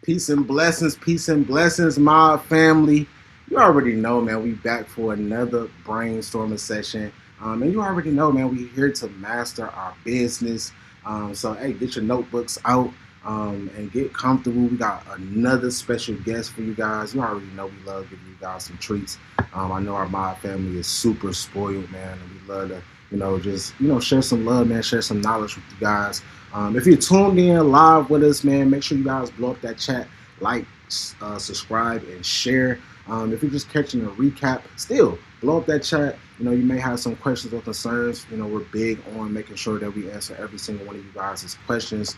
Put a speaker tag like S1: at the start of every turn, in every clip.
S1: peace and blessings, my family. You already know, man. We back for another brainstorming session, and you already know, man. We here to master our business. So, hey, get your notebooks out and get comfortable. We got another special guest for you guys. You already know we love giving you guys some treats. I know our mod family is super spoiled, man, and we love to, just share some love, man. Share some knowledge with you guys. If you're tuned in live with us, man, make sure you guys blow up that chat, like, subscribe, and share. If you're just catching a recap, still blow up that chat. You may have some questions or concerns. We're big on making sure that we answer every single one of you guys' questions.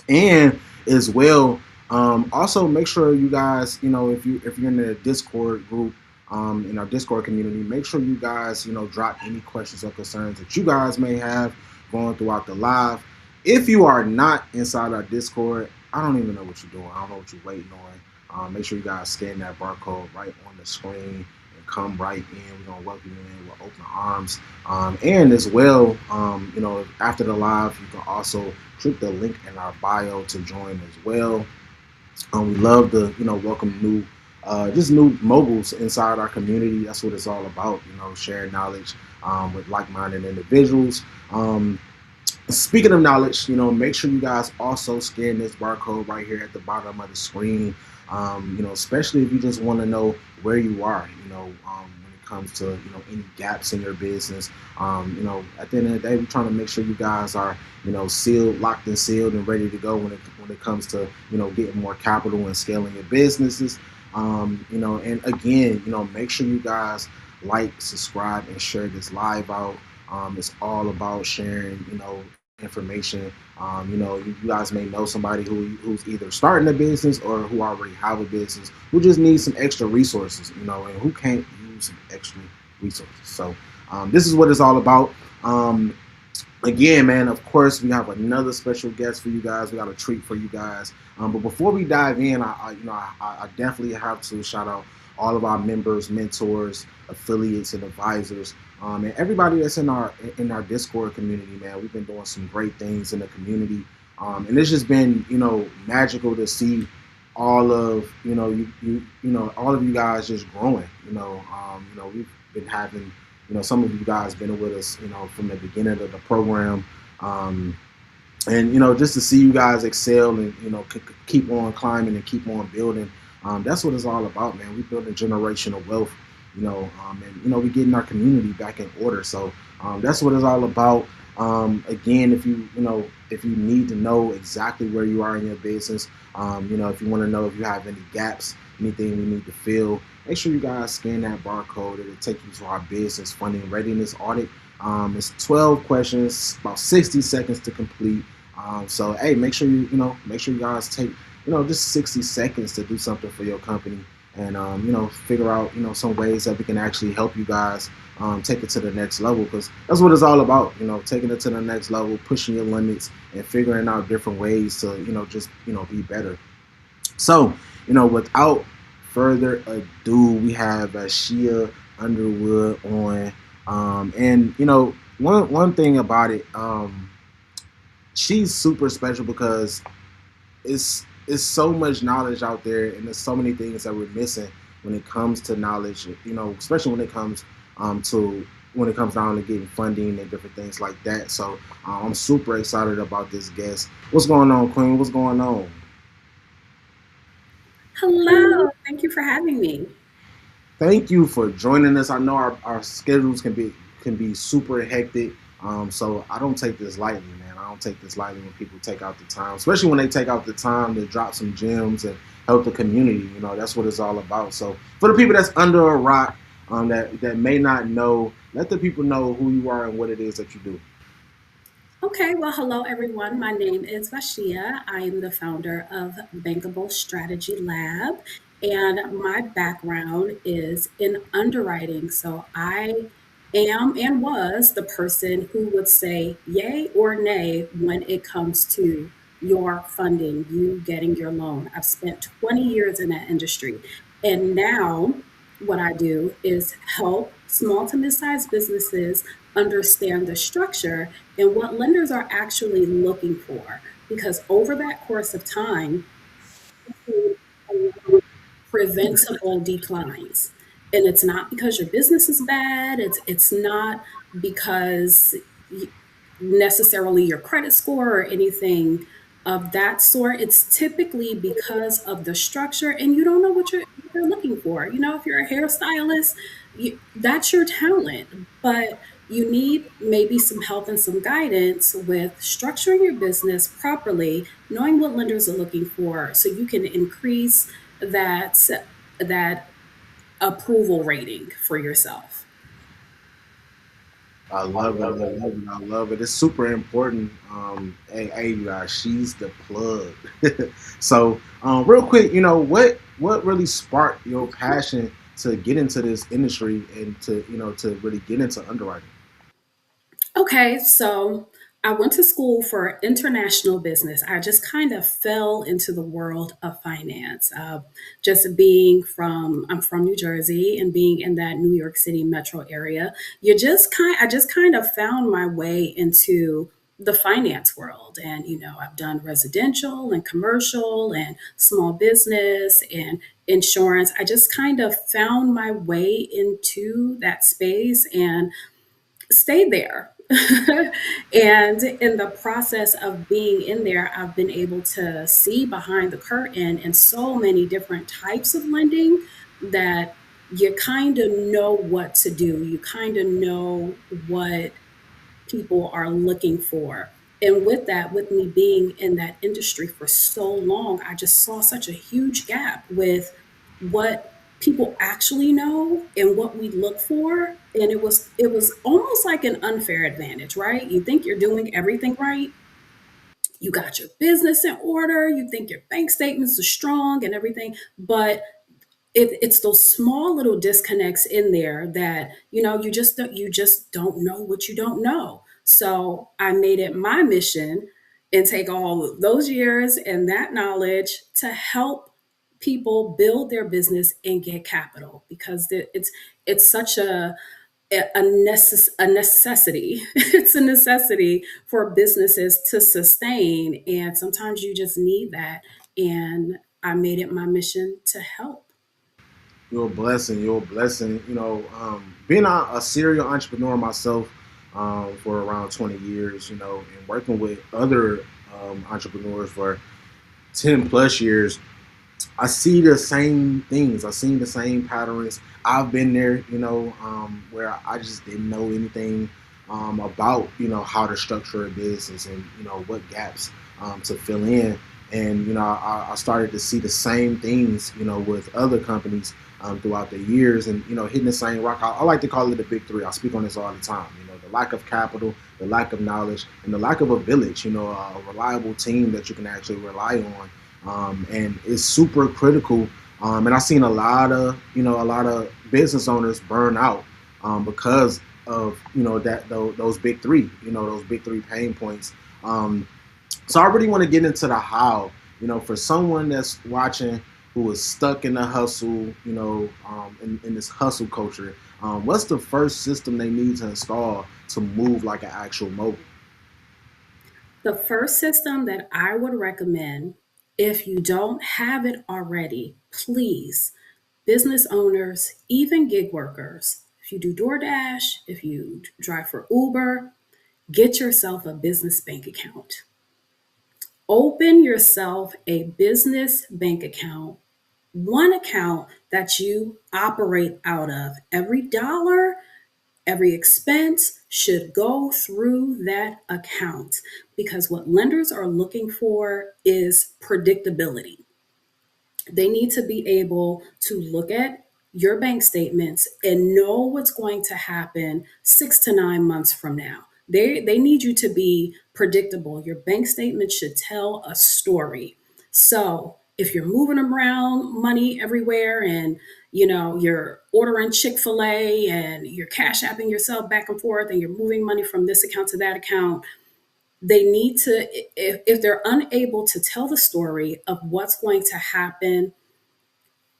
S1: And as well, also make sure you guys, if you're in the Discord group, in our Discord community, make sure you guys, drop any questions or concerns that you guys may have going throughout the live. If you are not inside our Discord, I don't even know what you're doing. I don't know what you're waiting on. Make sure you guys scan that barcode right on the screen and come right in. We're gonna welcome you in with open arms. And as well, after the live, you can also click the link in our bio to join as well. We love to, welcome new moguls inside our community. That's what it's all about, sharing knowledge with like-minded individuals. Speaking of knowledge, make sure you guys also scan this barcode right here at the bottom of the screen. Especially if you just want to know where you are, when it comes to, any gaps in your business. At the end of the day, we're trying to make sure you guys are, sealed, locked and sealed and ready to go when it comes to, getting more capital and scaling your businesses. And again, make sure you guys like, subscribe, and share this live out. It's all about sharing, information. You guys may know somebody who's either starting a business or who already have a business who just needs some extra resources, and who can't use some extra resources. So this is what it's all about. Again, man, of course, we have another special guest for you guys. We got a treat for you guys. But before we dive in, I definitely have to shout out all of our members, mentors, affiliates, and advisors, and everybody that's in our Discord community, man. We've been doing some great things in the community, and it's just been, magical to see all of all of you guys just growing. We've been having, some of you guys been with us, from the beginning of the program. And just to see you guys excel and keep on climbing and keep on building, that's what it's all about, man. We building generational wealth, and we getting our community back in order. So that's what it's all about. Again, if you need to know exactly where you are in your business, if you want to know if you have any gaps, anything we need to fill, make sure you guys scan that barcode. It'll take you to our business funding readiness audit. It's 12 questions, about 60 seconds to complete. So hey, make sure you guys take just 60 seconds to do something for your company, and figure out some ways that we can actually help you guys take it to the next level, because that's what it's all about. Taking it to the next level, pushing your limits, and figuring out different ways to just be better. So without further ado, we have Vashia Underwood on, and one thing about it, she's super special because it's so much knowledge out there, and there's so many things that we're missing when it comes to knowledge, especially when it comes down to getting funding and different things like that. So I'm super excited about this guest. What's going on, Queen? What's going on?
S2: Hello, thank you for having me.
S1: Thank you for joining us. I know our schedules can be super hectic. So I don't take this lightly, man. I don't take this lightly when people take out the time, especially when they take out the time to drop some gems and help the community. That's what it's all about. So for the people that's under a rock, that may not know, let the people know who you are and what it is that you do.
S2: Okay, well, hello everyone. My name is Vashia. I am the founder of Bankable Strategy Lab, and my background is in underwriting. So I am and was the person who would say yay or nay when it comes to your funding, you getting your loan. I've spent 20 years in that industry, and now what I do is help small to mid-sized businesses understand the structure and what lenders are actually looking for. Because over that course of time, to preventable declines. And it's not because your business is bad, it's not because necessarily your credit score or anything of that sort. It's typically because of the structure and you don't know what you're looking for. You know, if you're a hairstylist, that's your talent, but you need maybe some help and some guidance with structuring your business properly, knowing what lenders are looking for so you can increase that that approval rating for yourself.
S1: I love it. I love it. I love it. It's super important. Hey, you guys, she's the plug. So, real quick, what really sparked your passion to get into this industry and to really get into underwriting?
S2: Okay, so I went to school for international business. I just kind of fell into the world of finance. Just being I'm from New Jersey and being in that New York City metro area, I just kind of found my way into the finance world. And, I've done residential and commercial and small business and insurance. I just kind of found my way into that space and stayed there. And in the process of being in there, I've been able to see behind the curtain in so many different types of lending that you kind of know what to do. You kind of know what people are looking for. And with that, with me being in that industry for so long, I just saw such a huge gap with what people actually know and what we look for. And it was almost like an unfair advantage, right? You think you're doing everything right. You got your business in order, you think your bank statements are strong and everything, but it's those small little disconnects in there that you just don't know what you don't know. So I made it my mission and take all of those years and that knowledge to help people build their business and get capital because it's such a necessity. It's a necessity for businesses to sustain, and sometimes you just need that. And I made it my mission to help.
S1: You're a blessing. You're a blessing. Being a serial entrepreneur myself for around 20 years, and working with other entrepreneurs for 10 plus years, I see the same things. I've seen the same patterns. I've been there, where I just didn't know anything about, how to structure a business and, what gaps to fill in. And, I started to see the same things, with other companies throughout the years and, hitting the same rock. I like to call it the big three. I speak on this all the time, the lack of capital, the lack of knowledge, and the lack of a village, a reliable team that you can actually rely on, and it's super critical. And I've seen a lot of business owners burn out because of those big three, those big three pain points. So I really want to get into the how. For someone that's watching who is stuck in the hustle, in this hustle culture. What's the first system they need to install to move like an actual mobile?
S2: The first system that I would recommend, if you don't have it already, please, business owners, even gig workers, if you do DoorDash, if you drive for Uber, get yourself a business bank account. Open yourself a business bank account, one account that you operate out of. Every dollar, every expense should go through that account because what lenders are looking for is predictability. They need to be able to look at your bank statements and know what's going to happen 6 to 9 months from now. They need you to be predictable. Your bank statement should tell a story. So if you're moving around money everywhere and you're ordering Chick-fil-A and you're cash apping yourself back and forth and you're moving money from this account to that account, they need to, if they're unable to tell the story of what's going to happen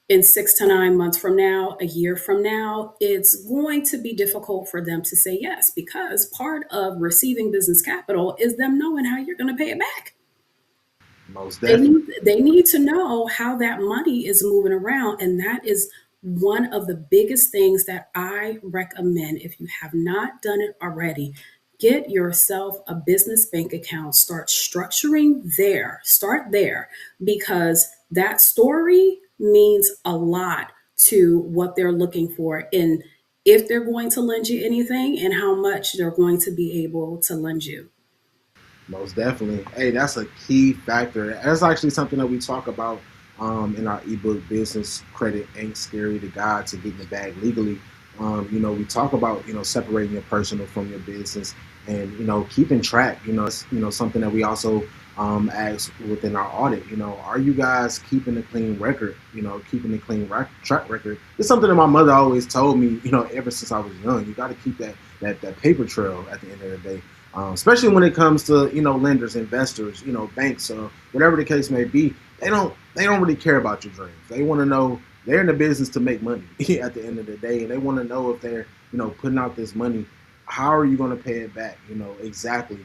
S2: in 6 to 9 months from now, a year from now, it's going to be difficult for them to say yes because part of receiving business capital is them knowing how you're going to pay it back.
S1: Most
S2: They
S1: definitely.
S2: need they need to know how that money is moving around, and that is one of the biggest things that I recommend. If you have not done it already, get yourself a business bank account. Start structuring there. Start there because that story means a lot to what they're looking for in if they're going to lend you anything and how much they're going to be able to lend you.
S1: Most definitely. Hey, that's a key factor. That's actually something that we talk about in our ebook business credit ain't scary the guide to getting the bag legally. We talk about separating your personal from your business and keeping track. It's something that we also ask within our audit. Are you guys keeping a clean record? Keeping a clean track record. It's something that my mother always told me. Ever since I was young, you got to keep that paper trail at the end of the day, especially when it comes to lenders, investors, banks, whatever the case may be. They don't really care about your dreams. They want to know they're in the business to make money at the end of the day, and they want to know if they're putting out this money, how are you going to pay it back? Exactly.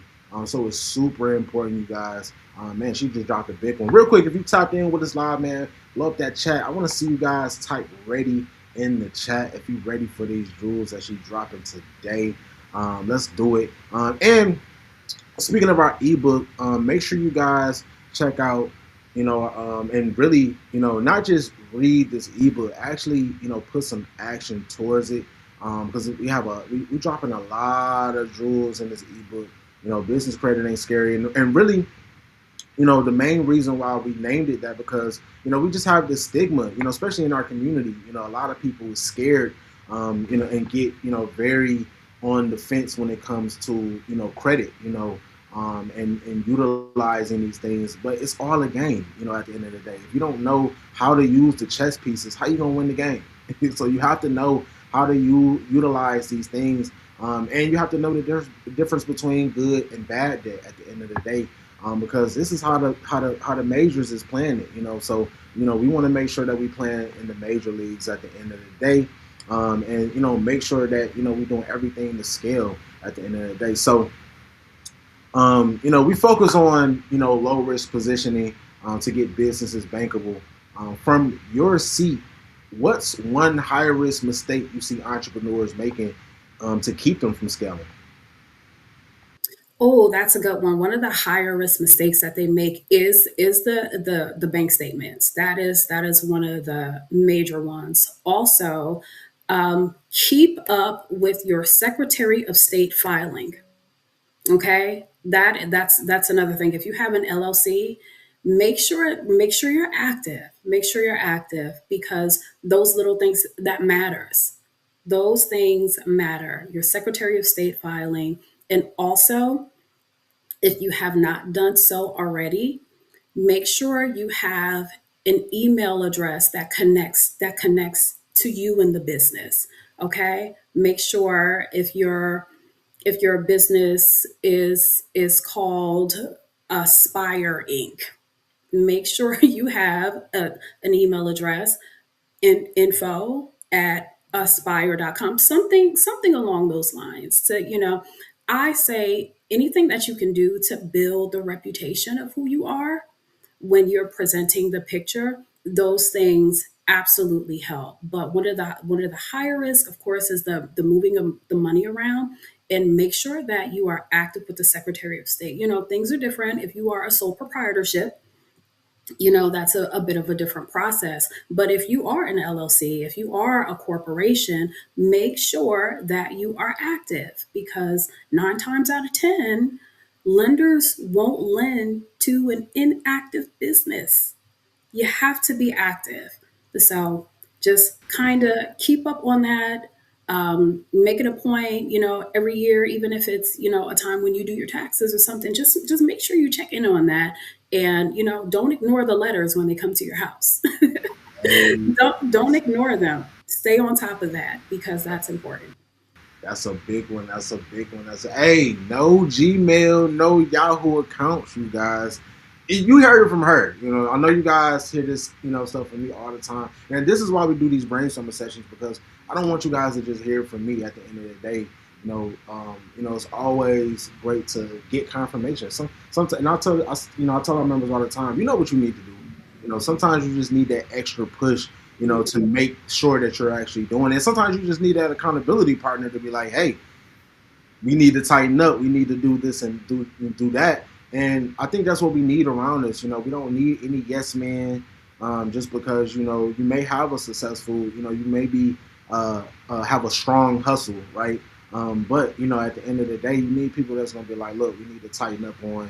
S1: So it's super important, you guys. Man, she just dropped a big one. Real quick, if you tapped in with us live, man, love that chat. I want to see you guys type ready in the chat if you're ready for these jewels that she's dropping today. Let's do it. And speaking of our ebook, make sure you guys check out, and really, not just read this ebook, actually, put some action towards it. Because we dropping a lot of jewels in this ebook. Business credit ain't scary, and really, the main reason why we named it that because we just have this stigma, especially in our community. A lot of people are scared, and get very on the fence when it comes to credit, and utilizing these things. But it's all a game, at the end of the day. If you don't know how to use the chess pieces, how you gonna win the game? So you have to know how to utilize these things, and you have to know that there's a difference between good and bad debt at the end of the day, because this is how the majors is playing it. So we want to make sure that we play in the major leagues at the end of the day, and make sure that we're doing everything to scale at the end of the day. So we focus on low risk positioning to get businesses bankable. From your seat, what's one high risk mistake you see entrepreneurs making to keep them from scaling?
S2: Oh, that's a good one. One of the higher risk mistakes that they make is the bank statements. That is one of the major ones. Also, keep up with your Secretary of State filing. Okay, that's another thing. If you have an LLC, make sure you're active. Make sure you're active because those little things that matters. Those things matter. Your Secretary of State filing, and also if you have not done so already, make sure you have an email address that connects to you in the business. Okay? Make sure if your business is called Aspire Inc. Make sure you have an email address in info at aspire.com, something along those lines. To I say anything that you can do to build the reputation of who you are when you're presenting the picture, those things absolutely help. But one of the higher risk, of course, is the moving of the money around. And make sure that you are active with the Secretary of State. Things are different if you are a sole proprietorship. That's a bit of a different process. But if you are an LLC, if you are a corporation, make sure that you are active because 9 times out of 10, lenders won't lend to an inactive business. You have to be active. So just kind of keep up on that. Make it a point, every year, even if it's, a time when you do your taxes or something, just make sure you check in on that. And, don't ignore the letters when they come to your house.
S1: Hey,
S2: Don't ignore them. Stay on top of that because that's important.
S1: that's a big one. That's a big one. Hey, no Gmail, no Yahoo accounts, you guys. You heard it from her. I know you guys hear this, stuff from me all the time. And this is why we do these brainstorming sessions because I don't want you guys to just hear it from me at the end of the day. It's always great to get confirmation. Sometimes, and I tell our members all the time, you know what you need to do. Sometimes you just need that extra push, to make sure that you're actually doing it. And sometimes you just need that accountability partner to be like, hey, we need to tighten up. We need to do this and do that. And I think that's what we need around us. We don't need any yes man, just because you may have a successful, you may be have a strong hustle, right? But at the end of the day, you need people that's gonna be like, look, we need to tighten up on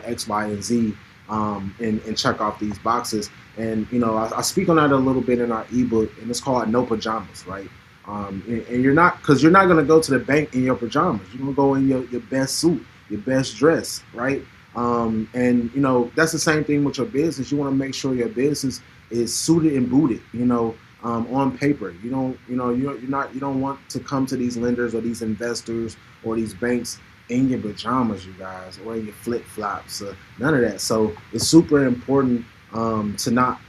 S1: X, Y, and Z, and check off these boxes. And I speak on that a little bit in our ebook, and it's called No Pajamas, right? And you're not, because you're not going to go to the bank in your pajamas. You're going to go in your best suit, your best dress, right? And that's the same thing with your business. You want to make sure your business is suited and booted, on paper. You don't want to come to these lenders or these investors or these banks in your pajamas, you guys, or in your flip flops. None of that. So it's super important, to not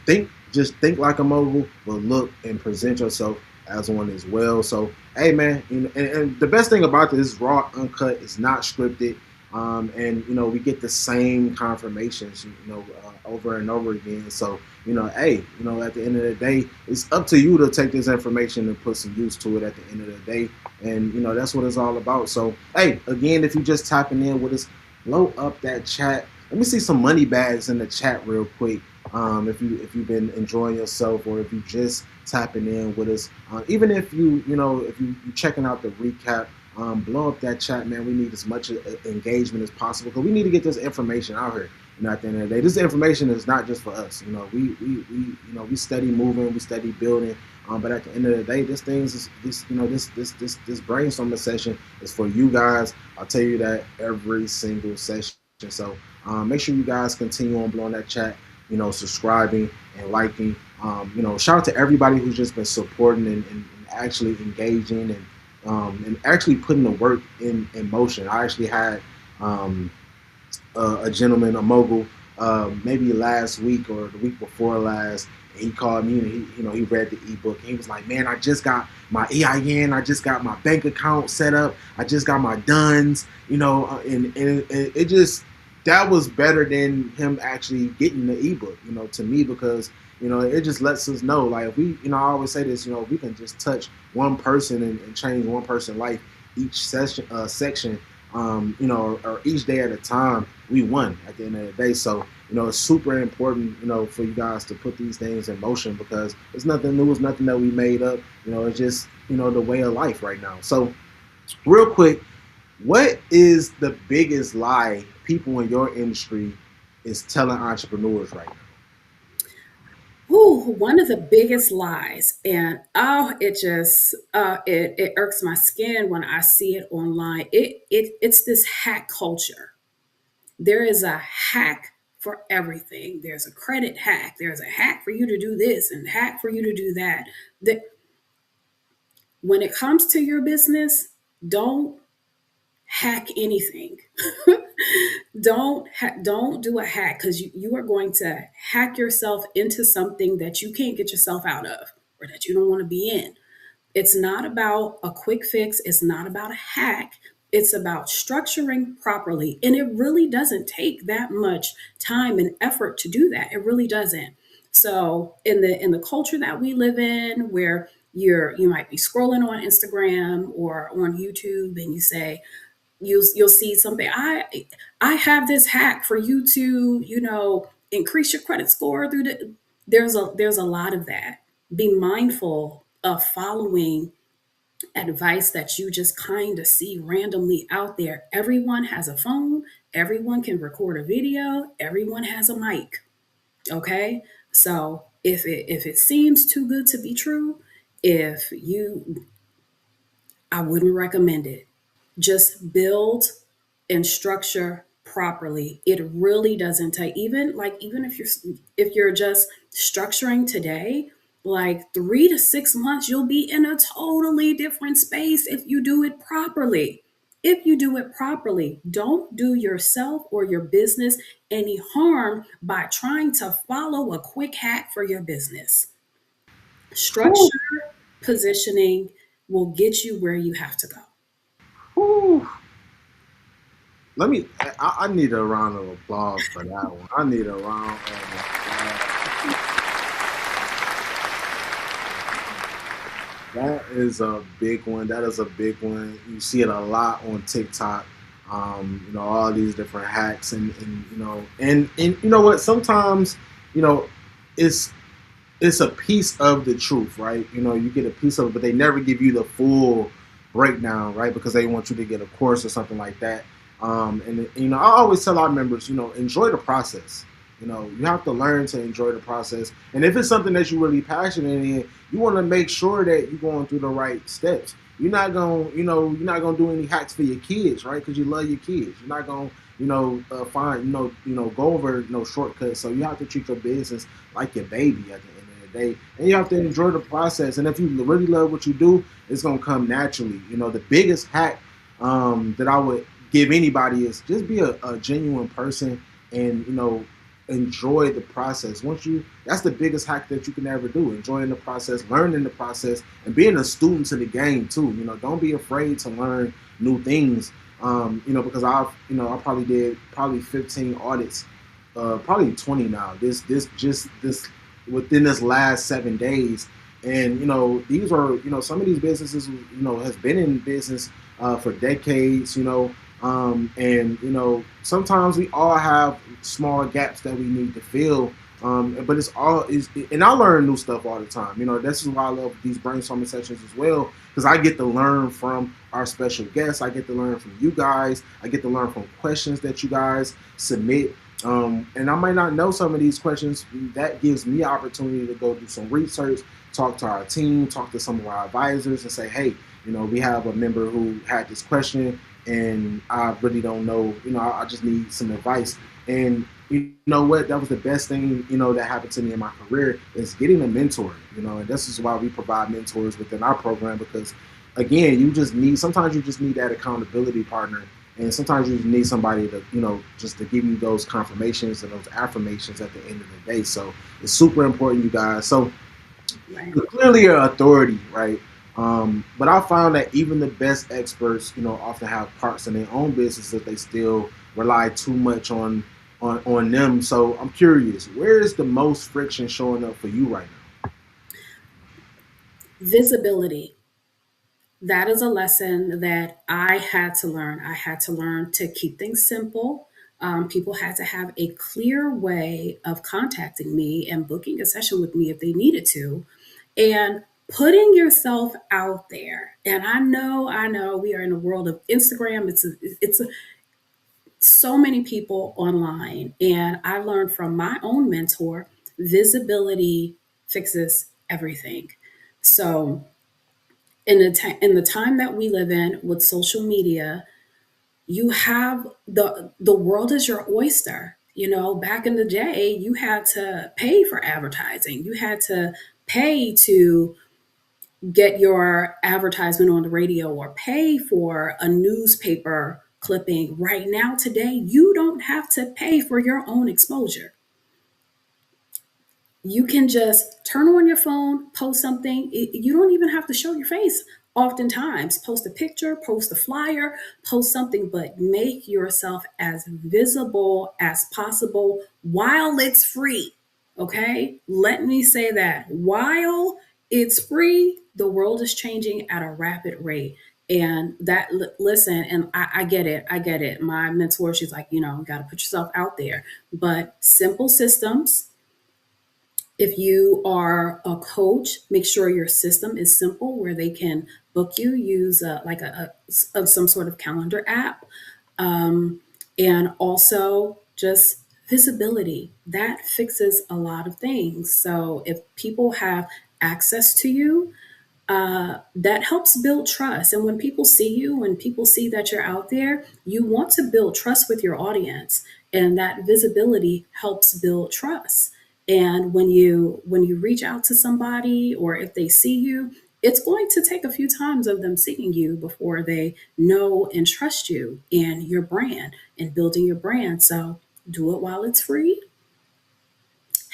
S1: just think like a mogul, but look and present yourself as one as well. So, hey, man, and the best thing about this is raw, uncut. It's not scripted, and we get the same confirmations, over and over again. So, hey, at the end of the day, it's up to you to take this information and put some use to it. At the end of the day, and that's what it's all about. So, hey, again, if you just tapping in with us, blow up that chat. Let me see some money bags in the chat real quick. If you've been enjoying yourself, or if you just tapping in with us, even if you checking out the recap, blow up that chat, man. We need as much engagement as possible, because we need to get this information out here. At the end of the day, this information is not just for us. We steady moving, we steady building. But at the end of the day, this brainstorming session is for you guys. I'll tell you that every single session. So make sure you guys continue on blowing that chat, subscribing and liking. Shout out to everybody who's just been supporting and actually engaging, and actually putting the work in motion. I actually had, a gentleman, a mogul, maybe last week or the week before last. And he called me, and he read the ebook. And he was like, "Man, I just got my EIN. I just got my bank account set up. I just got my duns. And it just, that was better than him actually getting the ebook. To me, because it just lets us know, like, if we, I always say this, if we can just touch one person and change one person's life each section, or each day at a time, we won at the end of the day. So, it's super important, for you guys to put these things in motion, because it's nothing new, it's nothing that we made up. It's just, the way of life right now. So, real quick, what is the biggest lie people in your industry is telling entrepreneurs right now?
S2: Ooh, one of the biggest lies, and oh, it irks my skin when I see it online. It's this hack culture. There is a hack for everything. There's a credit hack. There's a hack for you to do this and hack for you to do that. That when it comes to your business, don't hack anything. Don't do a hack, because you are going to hack yourself into something that you can't get yourself out of, or that you don't want to be in. It's not about a quick fix. It's not about a hack. It's about structuring properly. And it really doesn't take that much time and effort to do that. It really doesn't. So in the culture that we live in, where you might be scrolling on Instagram or on YouTube, and you say, you'll see something, I have this hack for you to, increase your credit score through there's a lot of that. Be mindful of following advice that you just kind of see randomly out there. Everyone has a phone, everyone can record a video, everyone has a mic. Okay? So if it seems too good to be true, if you I wouldn't recommend it. Just build and structure properly. It really doesn't take, even if you're just structuring today, like 3 to 6 months, you'll be in a totally different space if you do it properly. If you do it properly, don't do yourself or your business any harm by trying to follow a quick hack for your business.
S1: Whew.
S2: Structure, positioning will get you where you have to go.
S1: Woo. Let me. I need a round of applause for that one. I need a round of applause. That is a big one. That is a big one. You see it a lot on TikTok. All these different hacks and you know what? Sometimes, you know, it's it's a piece of the truth, right? You get a piece of it, but they never give you the full breakdown, right? Because they want you to get a course or something like that. And I always tell our members, enjoy the process. You have to learn to enjoy the process. And if it's something that you're really passionate in, you want to make sure that you're going through the right steps. You're not gonna do any hacks for your kids, right? Because you love your kids. You're not gonna, find, go over no shortcuts. So you have to treat your business like your baby at the end of the day, and you have to enjoy the process. And if you really love what you do, it's gonna come naturally. The biggest hack that I would give anybody is just be a genuine person and enjoy the process. That's the biggest hack that you can ever do. Enjoying the process, learning the process, and being a student to the game too. Don't be afraid to learn new things. Because I probably did 15 audits, probably 20 now. This within this last 7 days, and these are some of these businesses has been in business for decades. And sometimes we all have small gaps that we need to fill. But and I learn new stuff all the time. This is why I love these brainstorming sessions as well, because I get to learn from our special guests. I get to learn from you guys. I get to learn from questions that you guys submit. And I might not know some of these questions. That gives me opportunity to go do some research, talk to our team, talk to some of our advisors, and say, hey, we have a member who had this question, and I really don't know. I just need some advice. And you know what? That was the best thing that happened to me in my career is getting a mentor. And this is why we provide mentors within our program, because again, sometimes you just need that accountability partner, and sometimes you need somebody to just to give you those confirmations and those affirmations at the end of the day. So it's super important, you guys. So
S2: Right.
S1: you're clearly an authority, right? But I found that even the best experts, often have parts in their own business that they still rely too much on them. So I'm curious, where is the most friction showing up for you right
S2: Visibility. That is a lesson that I had to learn. I had to learn to keep things simple. People had to have a clear way of contacting me and booking a session with me if they needed to, and putting yourself out there. And I know, we are in a world of Instagram. It's so many people online, and I learned from my own mentor, visibility fixes everything. So in the time that we live in with social media, you have the world is your oyster. Back in the day, you had to pay for advertising. You had to pay to get your advertisement on the radio or pay for a newspaper clipping. Right now, today, you don't have to pay for your own exposure. You can just turn on your phone, post something. You don't even have to show your face oftentimes. Post a picture, post a flyer, post something, but make yourself as visible as possible while it's free. Okay? Let me say that. While it's free, the world is changing at a rapid rate. And listen, and I get it. I get it. My mentor, she's like, you got to put yourself out there. But simple systems, if you are a coach, make sure your system is simple where they can book you. Use like some sort of calendar app, um, and also just visibility. That fixes a lot of things. So if people have access to you, that helps build trust. And when people see that you're out there, you want to build trust with your audience, and that visibility helps build trust. And when you reach out to somebody, or if they see you, it's going to take a few times of them seeing you before they know and trust you and your brand and building your brand. So do it while it's free.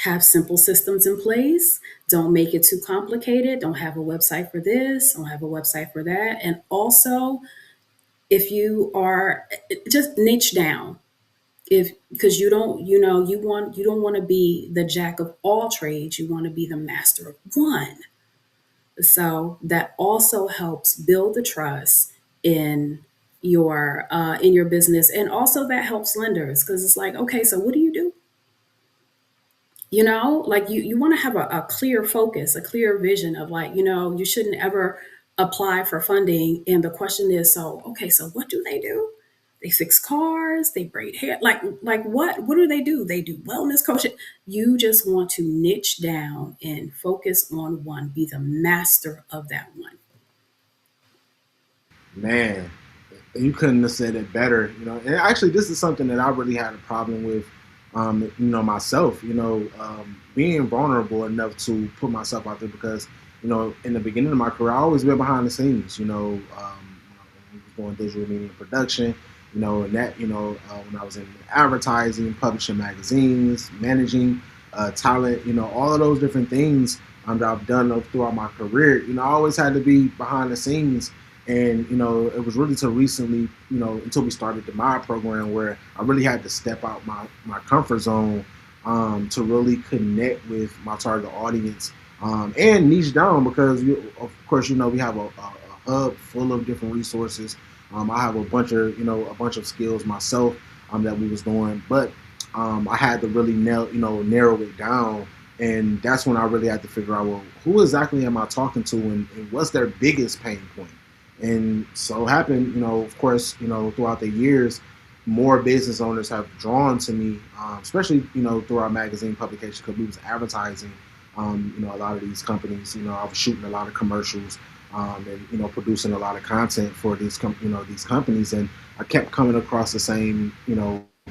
S2: Have simple systems in place. Don't make it too complicated. Don't have a website for this. Don't have a website for that. And also, If you are, just niche down. If Because you don't, you don't want to be the jack of all trades, you want to be the master of one. So that also helps build the trust in in your business, and also that helps lenders, because it's like, okay, so what do you do? Like, you want to have a clear focus, a clear vision of, like, you shouldn't ever apply for funding and the question is, so okay, so what do they do? They fix cars, they braid hair, like what do they do? They do wellness coaching. You just want to niche down and focus on one, be the master of that one.
S1: Man, you couldn't have said it better. And actually, this is something that I really had a problem with. Myself. Being vulnerable enough to put myself out there because in the beginning of my career, I always been behind the scenes. When I was doing digital media production. And that when I was in advertising, publishing magazines, managing talent. All of those different things that I've done throughout my career. I always had to be behind the scenes and it was really till recently, until we started the MOB program, where I really had to step out my comfort zone to really connect with my target audience and niche down because, of course, we have a hub full of different resources. I have a bunch of skills myself that we was doing, but I had to really narrow it down. And that's when I really had to figure out, well, who exactly am I talking to, and what's their biggest pain point? And so happened, of course, throughout the years, more business owners have drawn to me, especially, through our magazine publication because we was advertising, a lot of these companies. I was shooting a lot of commercials and, producing a lot of content for these companies. And I kept coming across the same,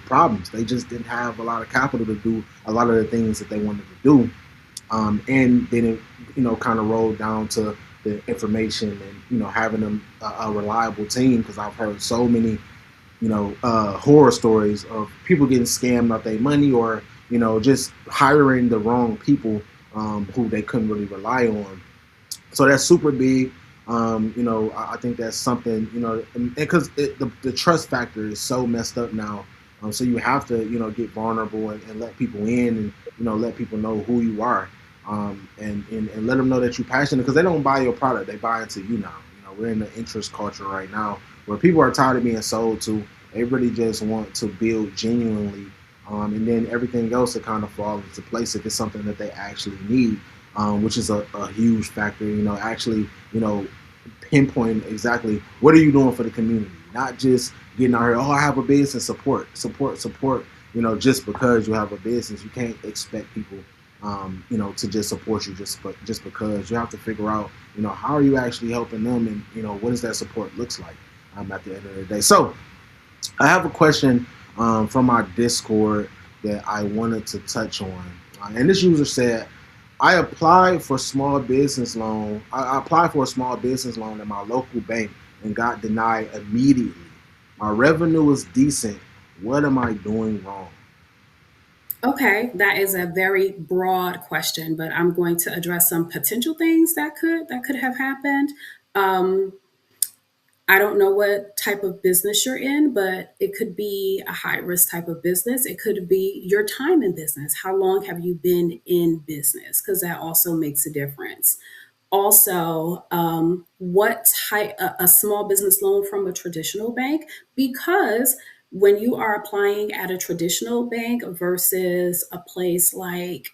S1: problems. They just didn't have a lot of capital to do a lot of the things that they wanted to do. And then it kind of rolled down to the information and having a reliable team because I've heard so many horror stories of people getting scammed out their money or just hiring the wrong people who they couldn't really rely on. So that's super big. I think that's something, and because the trust factor is so messed up now. So you have to, get vulnerable and let people in and, let people know who you are. And let them know that you're passionate because they don't buy your product. They buy into you now. We're in the interest culture right now where people are tired of being sold to. They really just want to build genuinely. And then everything else will kind of fall into place if it's something that they actually need, which is a huge factor. Actually, pinpoint exactly what are you doing for the community, not just getting out here. Oh, I have a business. Support. Just because you have a business, you can't expect people, to just support you just because. You have to figure out, how are you actually helping them, and what does that support looks like at the end of the day. So I have a question from our Discord that I wanted to touch on. And this user said, I applied for small business loan. I applied for a small business loan at my local bank and got denied immediately. My revenue is decent. What am I doing wrong?
S2: Okay, that is a very broad question, but I'm going to address some potential things that could have happened. Um, I don't know what type of business you're in, but it could be a high risk type of business. It could be your time in business. How long have you been in business? Because that also makes a difference. Also, what type a small business loan from a traditional bank? Because when you are applying at a traditional bank versus a place like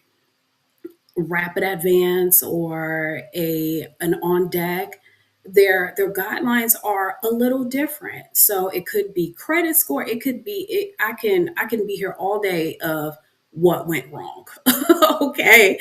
S2: Rapid Advance or a an on deck, their guidelines are a little different. So it could be credit score. It could be I can be here all day of what went wrong. Okay,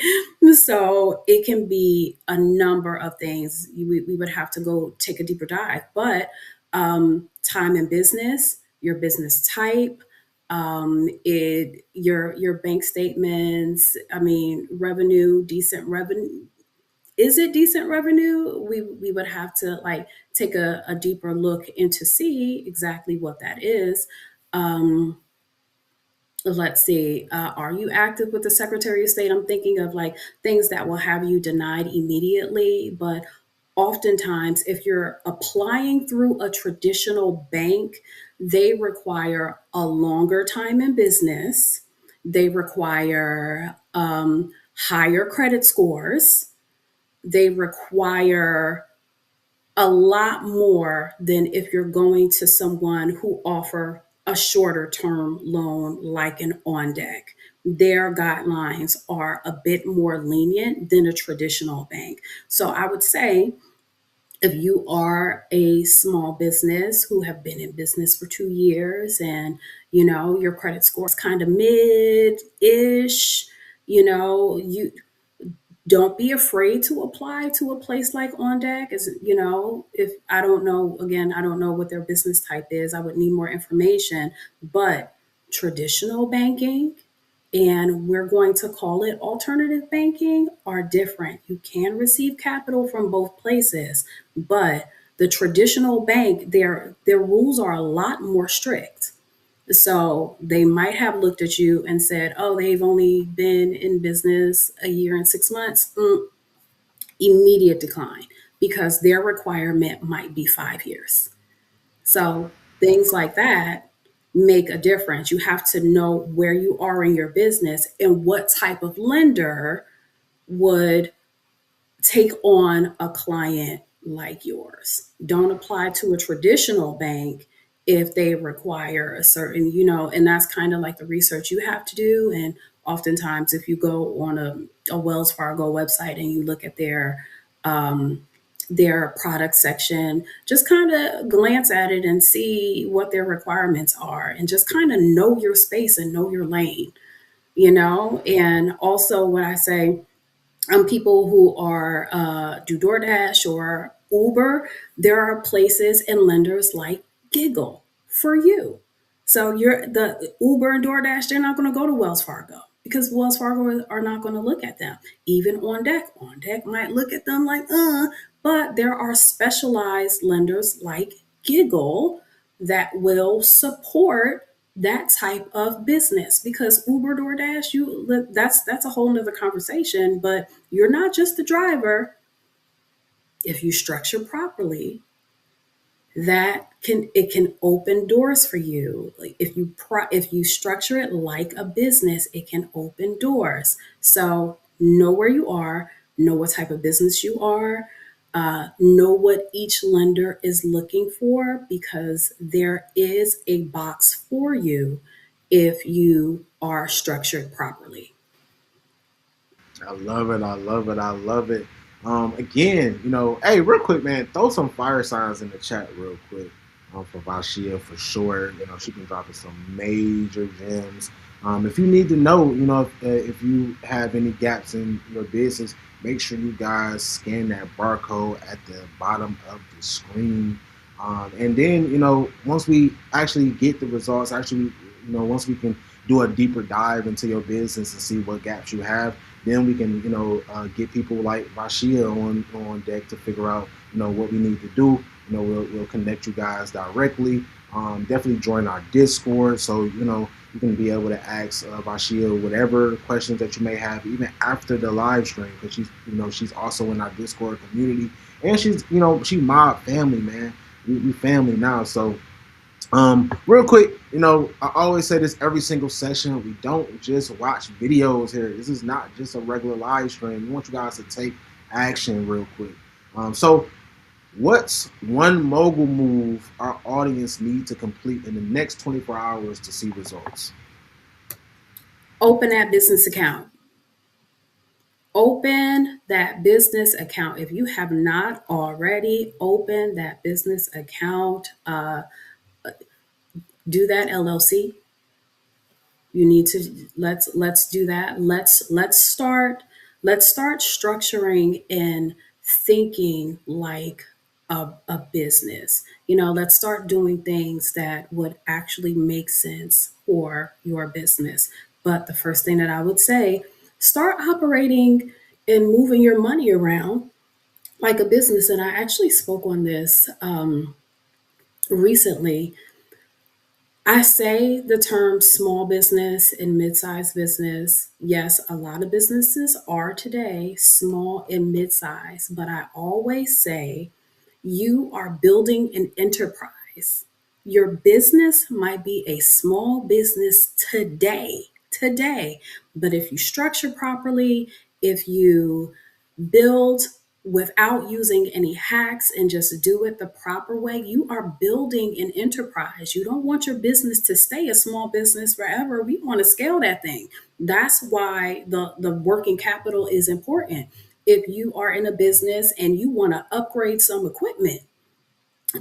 S2: so it can be a number of things. We would have to go take a deeper dive, but time in business, your business type, your bank statements, I mean, revenue, decent revenue. Is it decent revenue? We would have to, like, take a deeper look into see exactly what that is. um let's see, are you active with the Secretary of State? I'm thinking of, like, things that will have you denied immediately, but oftentimes, if you're applying through a traditional bank, they require a longer time in business. They require higher credit scores. They require a lot more than if you're going to someone who offer a shorter term loan like an on deck. Their guidelines are a bit more lenient than a traditional bank. So I would say if you are a small business who have been in business for 2 years and your credit score is kind of mid-ish, you don't be afraid to apply to a place like On Deck. Is if I don't know, again, I don't know what their business type is. I would need more information. But traditional banking, and we're going to call it alternative banking, are different. You can receive capital from both places, but the traditional bank, their rules are a lot more strict. So they might have looked at you and said, "Oh, they've only been in business a year and 6 months." Immediate decline, because their requirement might be 5 years. So things like that make a difference. You have to know where you are in your business and what type of lender would take on a client like yours. Don't apply to a traditional bank if they require a certain, and that's kind of like the research you have to do. And oftentimes, if you go on a Wells Fargo website and you look at their product section, just kind of glance at it and see what their requirements are, and just kind of know your space and know your lane. And also, what I say, people who are do DoorDash or Uber, there are places and lenders like Giggle for you. So you're the Uber and DoorDash, they're not going to go to Wells Fargo because Wells Fargo are not going to look at them. Even On Deck, On Deck might look at them like, but there are specialized lenders like Giggle that will support that type of business, because Uber, DoorDash, that's a whole nother conversation. But you're not just the driver. If you structure properly, it can open doors for you. Like if you structure it like a business, it can open doors. So know where you are, know what type of business you are, know what each lender is looking for, because there is a box for you if you are structured properly.
S1: I love it. I love it. I love it. Again, hey, real quick, man, throw some fire signs in the chat real quick for Vashia for sure. She can drop us some major gems. If you need to know, if you have any gaps in your business, make sure you guys scan that barcode at the bottom of the screen. And then, once we actually get the results, once we can do a deeper dive into your business and see what gaps you have, then we can, get people like Vashia on deck to figure out, what we need to do. We'll connect you guys directly. Definitely join our Discord, so you can be able to ask Vashia whatever questions that you may have, even after the live stream, because she's also in our Discord community, and she mob family, man. We family now, so real quick, I always say this every single session. We don't just watch videos here. This is not just a regular live stream. We want you guys to take action real quick. So what's one mogul move our audience need to complete in the next 24 hours to see results?
S2: Open that business account. Open that business account. If you have not already, open that business account. Do that LLC. You need to let's do that. Let's start structuring and thinking like a business. Let's start doing things that would actually make sense for your business. But the first thing that I would say, start operating and moving your money around like a business. And I actually spoke on this recently. I say the term small business and mid-sized business. Yes, a lot of businesses are today small and mid-sized, but I always say you are building an enterprise. Your business might be a small business today, but if you structure properly, if you build without using any hacks and just do it the proper way, you are building an enterprise. You don't want your business to stay a small business forever. We want to scale that thing. That's why the working capital is important. If you are in a business and you want to upgrade some equipment,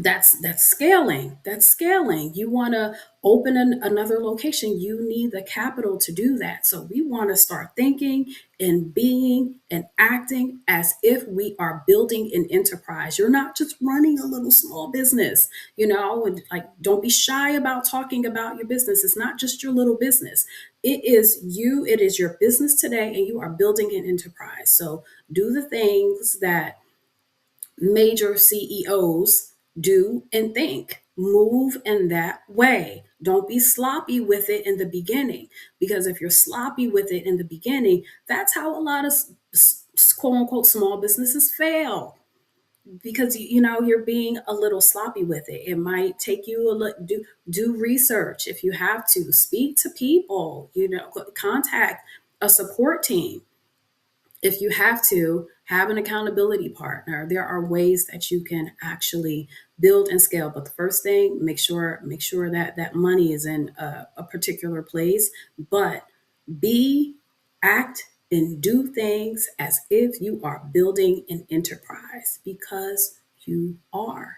S2: that's scaling. That's scaling. You want to open another location, you need the capital to do that. So we want to start thinking and being and acting as if we are building an enterprise. You're not just running a little small business, and like, don't be shy about talking about your business. It's not just your little business. It is your business today, and you are building an enterprise. So do the things that major CEOs do and think. Move in that way. Don't be sloppy with it in the beginning, because if you're sloppy with it in the beginning, that's how a lot of quote unquote small businesses fail, because you're being a little sloppy with it. It might take you do research. If you have to speak to people, contact a support team. If you have to have an accountability partner, there are ways that you can actually build and scale. But the first thing, make sure that that money is in a particular place. But be act and do things as if you are building an enterprise, because you are.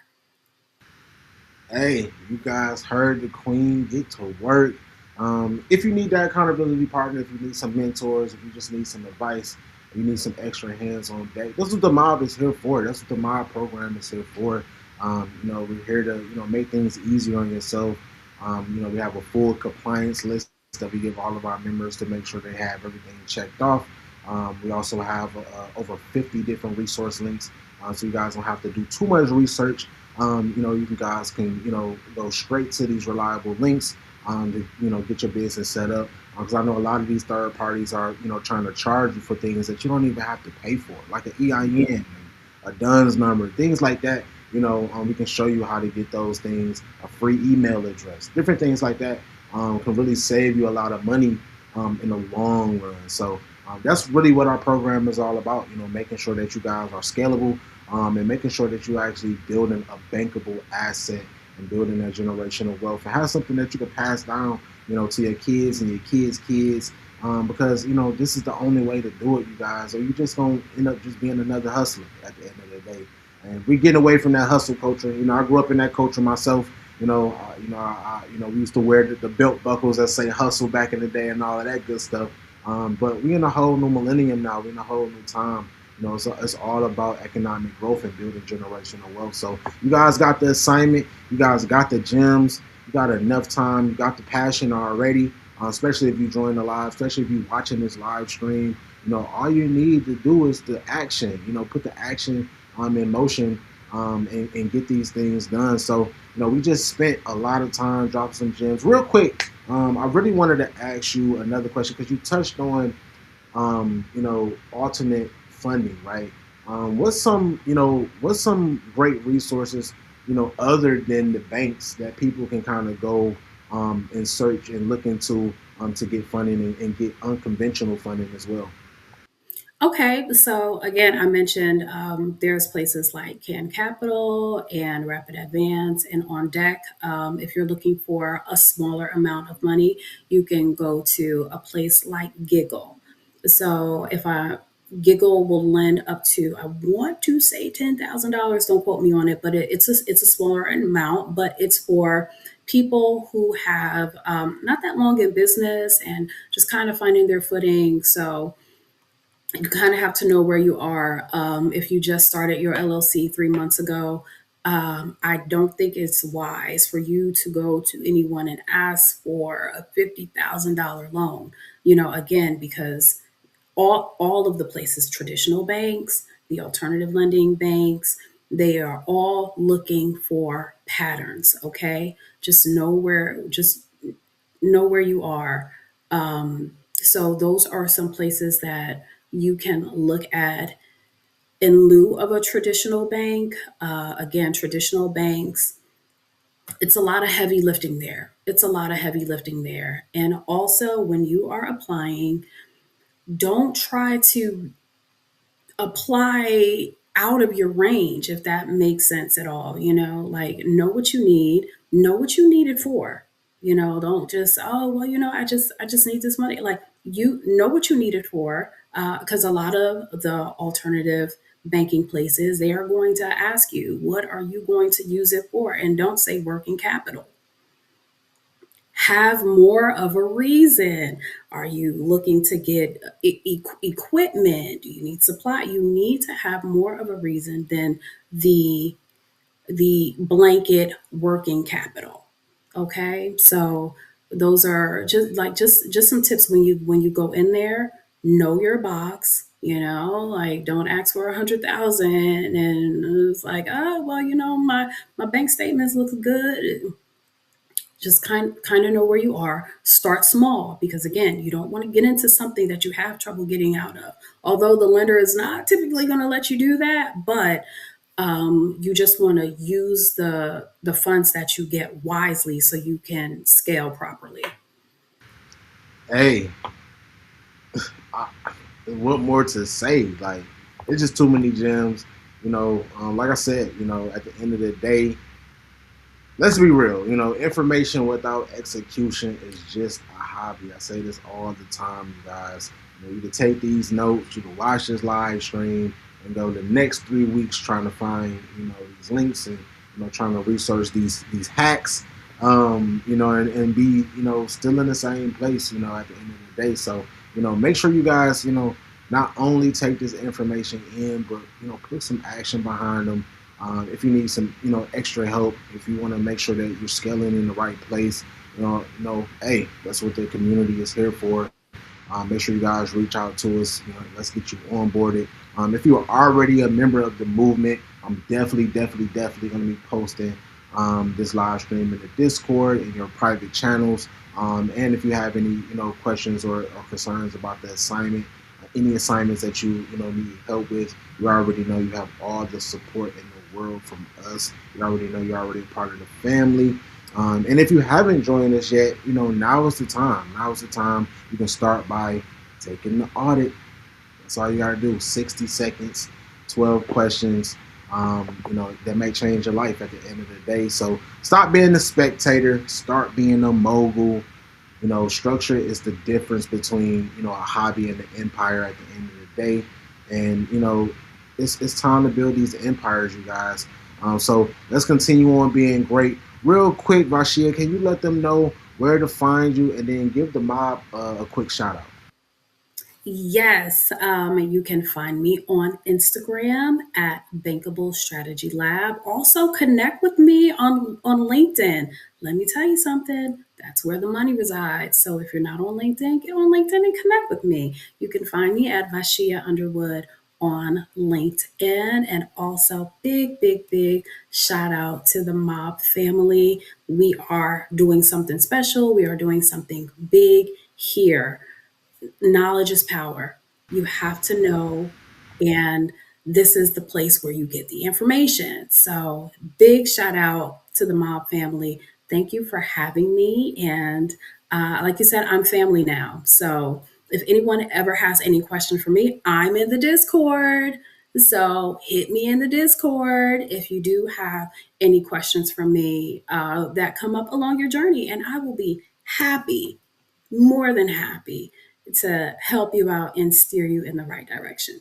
S1: Hey, you guys heard the queen. Get to work. If you need that accountability partner, if you need some mentors, if you just need some advice, you need some extra hands on deck. That's what the mob is here for. That's what the mob program is here for. We're here to make things easier on yourself. We have a full compliance list that we give all of our members to make sure they have everything checked off. We also have over 50 different resource links, so you guys don't have to do too much research. You guys can go straight to these reliable links to get your business set up. Because I know a lot of these third parties are trying to charge you for things that you don't even have to pay for, like an EIN, a DUNS number, things like that. We can show you how to get those things, a free email address, different things like that can really save you a lot of money in the long run. So that's really what our program is all about. Making sure that you guys are scalable, and making sure that you're actually building a bankable asset and building that generational wealth and have something that you can pass down, to your kids and your kids' kids. Because this is the only way to do it, you guys, or you just gonna end up just being another hustler at the end of the day. And we're getting away from that hustle culture. I grew up in that culture myself. We used to wear the belt buckles that say hustle back in the day and all of that good stuff. But we're in a whole new millennium now. We're in a whole new time. So it's all about economic growth and building generational wealth. So you guys got the assignment. You guys got the gems. You got enough time. You got the passion already. Especially if you join the live, especially if you're watching this live stream. All you need to do is the action. Put the action in motion, and get these things done. So we just spent a lot of time dropping some gems. Real quick, I really wanted to ask you another question, because you touched on alternate funding, right? What's some great resources, other than the banks, that people can kind of go and search and look into to get funding, and get unconventional funding as well.
S2: Okay, so again, I mentioned there's places like Can Capital and Rapid Advance and On Deck. If you're looking for a smaller amount of money, you can go to a place like Giggle. So if I Giggle will lend up to, I want to say $10,000. Don't quote me on it, but it's a smaller amount, but it's for people who have not that long in business and just kind of finding their footing. So you kind of have to know where you are. If you just started your LLC 3 months ago, I don't think it's wise for you to go to anyone and ask for a $50,000 loan. Again, because all of the places, traditional banks, the alternative lending banks, They are all looking for patterns. Okay, just know where you are. So those are some places that you can look at in lieu of a traditional bank. Again, traditional banks, it's a lot of heavy lifting there. It's a lot of heavy lifting there. And also, when you are applying, don't try to apply out of your range, if that makes sense at all. Like, know what you need, know what you need it for. Don't just, oh well, I just need this money. Like, you know what you need it for, because a lot of the alternative banking places, they are going to ask you, what are you going to use it for? And don't say working capital. Have more of a reason. Are you looking to get equipment? Do you need supply? You need to have more of a reason than the the blanket working capital. Okay, so those are just some tips when you go in there. Know your box. Like, don't ask for 100,000, and it's like, oh well, my bank statements look good. Just kind of know where you are. Start small, because again, you don't want to get into something that you have trouble getting out of. Although the lender is not typically going to let you do that, but you just want to use the funds that you get wisely so you can scale properly.
S1: Hey, I, what more to say? Like, it's just too many gems. Like I said, at the end of the day, let's be real. Information without execution is just a hobby. I say this all the time, you guys. You can take these notes, you can watch this live stream, and go the next 3 weeks trying to find these links, and trying to research these hacks. And be still in the same place. At the end of the day, so make sure you guys not only take this information in, but put some action behind them. If you need some, extra help, if you want to make sure that you're scaling in the right place, hey, that's what the community is here for. Make sure you guys reach out to us. Let's get you onboarded. If you are already a member of the movement, I'm definitely going to be posting this live stream in the Discord, in your private channels. And if you have any, questions or concerns about the assignment, any assignments that you need help with, you already know you have all the support in the world from us. You already know you're already part of the family. And if you haven't joined us yet, now is the time. Now is the time. You can start by taking the audit. That's all you got to do. 60 seconds, 12 questions. That may change your life at the end of the day. So stop being a spectator. Start being a mogul. Structure is the difference between a hobby and an empire at the end of the day. And it's time to build these empires, you guys. So let's continue on being great. Real quick, Vashia, can you let them know where to find you, and then give the mob a quick shout out?
S2: Yes, you can find me on Instagram at Bankable Strategy Lab. Also, connect with me on LinkedIn. Let me tell you something. That's where the money resides. So if you're not on LinkedIn, get on LinkedIn and connect with me. You can find me at Vashia Underwood on LinkedIn. And also, big shout out to the Mob family. We are doing something special. We are doing something big here. Knowledge is power. You have to know, and this is the place where you get the information. So, big shout out to the Mob family. Thank you for having me. And like you said, I'm family now. So, if anyone ever has any question for me, I'm in the Discord. So, hit me in the Discord if you do have any questions for me that come up along your journey, and I will be happy, more than happy, to help you out and steer you in the right direction.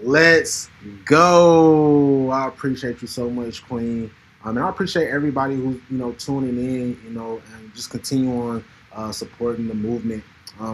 S1: Let's go. I appreciate you so much, Queen. And I appreciate everybody who's tuning in, and just continue on supporting the movement.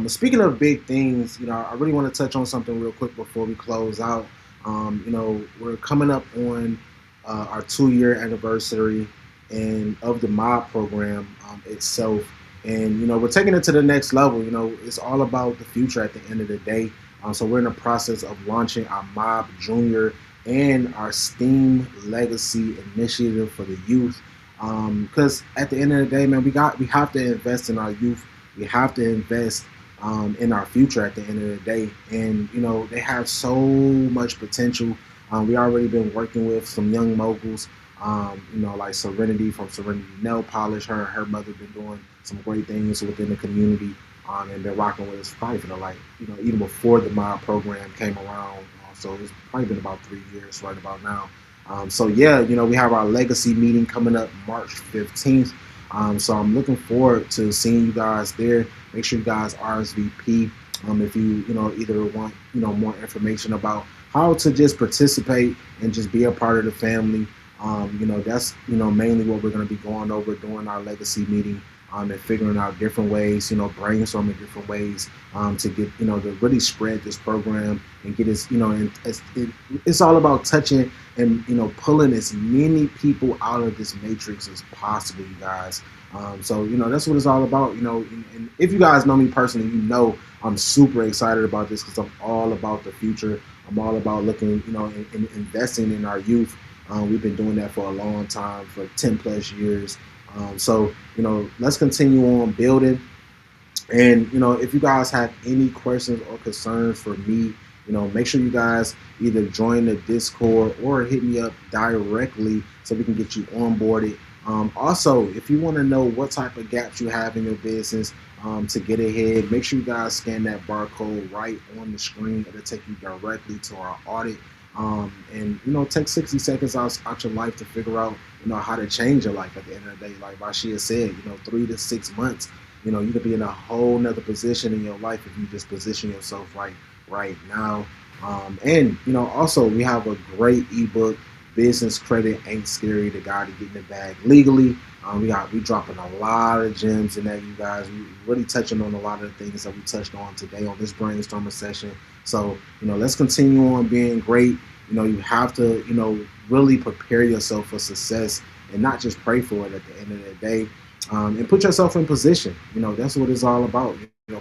S1: Speaking of big things, I really want to touch on something real quick before we close out. We're coming up on our 2 year anniversary and of the MOB program itself, and we're taking it to the next level. It's all about the future at the end of the day. So we're in the process of launching our MOB Junior and our STEAM Legacy Initiative for the youth. Because at the end of the day, man, we have to invest in our youth. We have to invest in our future at the end of the day. And they have so much potential. We already been working with some young moguls. Like Serenity from Serenity Nail Polish. Her mother been doing some great things within the community. And been rocking with us probably for even before the MOB program came around. So it's probably been about 3 years right about now. So yeah, we have our legacy meeting coming up March 15th. So I'm looking forward to seeing you guys there. Make sure you guys RSVP. If you either want more information about how to just participate and just be a part of the family. That's mainly what we're going to be going over during our legacy meeting. And figuring out different ways, brainstorming different ways to get, to really spread this program and get us, and it's all about touching and, pulling as many people out of this matrix as possible, you guys. So, that's what it's all about, and if you guys know me personally, I'm super excited about this because I'm all about the future. I'm all about looking, and investing in our youth. We've been doing that for a long time, for 10 plus years. So, let's continue on building. And, if you guys have any questions or concerns for me, make sure you guys either join the Discord or hit me up directly so we can get you onboarded. Also, if you want to know what type of gaps you have in your business to get ahead, make sure you guys scan that barcode right on the screen. It'll take you directly to our audit. And take 60 seconds out your life to figure out how to change your life at the end of the day. Like Vashia said, 3 to 6 months, you could be in a whole nother position in your life if you just position yourself right now. And also we have a great ebook, Business Credit Ain't Scary, the guide to getting the bag legally. We dropping a lot of gems in that, you guys. We really touching on a lot of the things that we touched on today on this brainstorming session. So, let's continue on being great. You have to, really prepare yourself for success and not just pray for it at the end of the day. And put yourself in position. That's what it's all about.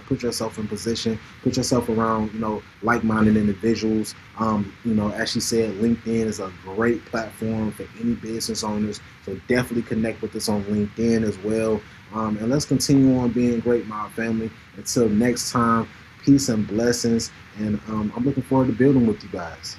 S1: Put yourself in position, put yourself around, like-minded individuals. As she said, LinkedIn is a great platform for any business owners. So definitely connect with us on LinkedIn as well. And let's continue on being great, my family. Until next time, peace and blessings. And I'm looking forward to building with you guys.